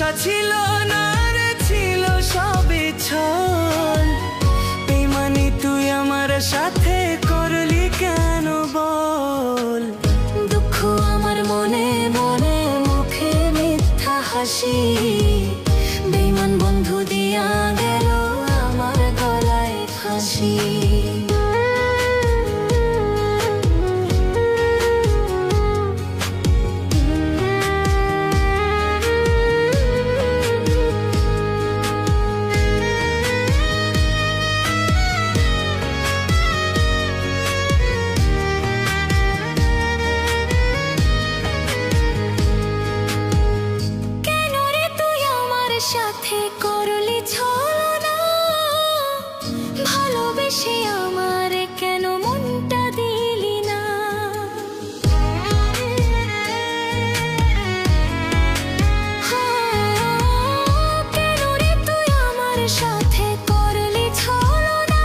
ভালোবাসা ছিল না রে, ছিল সবই ছল। বেইমানি তুই আমার সাথে করলি কেন বল? দুঃখ আমার মনে মনে, মুখে মিথ্যা হাসি। বেইমান বন্ধু দিয়া গেল আমার গলায় ফাঁসি। সাথে করলি ছলনা, ভালোবেসে আমার কেন মনটা দিলি না? কেন রে তুই আমার সাথে করলি ছলনা,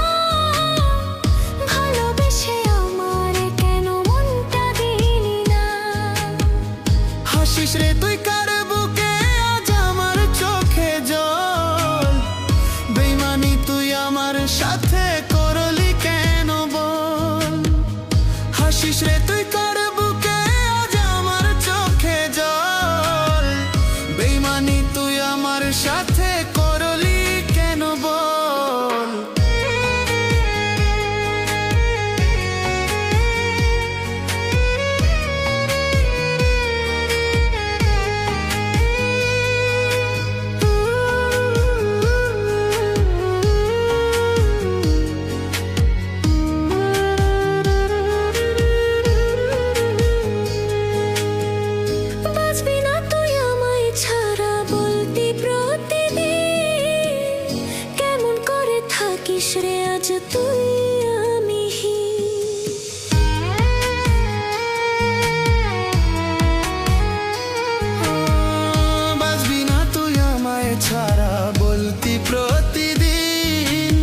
ভালোবেসে আমার কেন মনটা দিলি না? হাসিস রে তুই কার বুকে, আজ আমার চোখে জল। বেইমানি তুই আমার সাথে করলি কেন বল? হাসিস রে তুই কার বুকে, আজ আমার চোখে জল। বেইমানি তুই আমার সাথে করলি কেন বল? কিসরে আজ তুই আমি? বাঁচবি না তুই আমায় ছাড়া বলতি প্রতিদিন,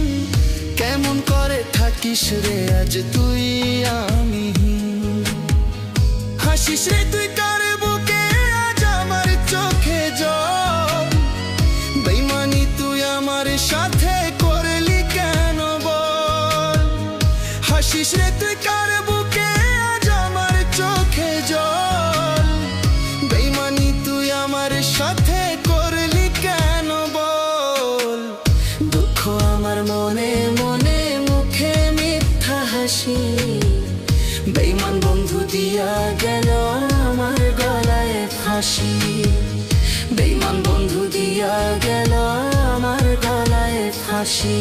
কেমন করে থাকিস রে আজ তুই আমি? হাসিস রে তুই কার বুকে, আজ আমার চোখে জল। বেইমানি তুই আমার সাথে করলি কেন বল? হাসিস রে তুই কার বুকে, আজ আমার চোখে জল। বেইমানি তুই আমার সাথে করলি কেন বল? দুঃখ আমার মনে মনে, মুখে মিথ্যা হাসি। বেইমান বন্ধু দিয়া গেল আমার গলায় ফাঁসি। বেইমান বন্ধু দিয়া গেল আমার গলায় ফাঁসি।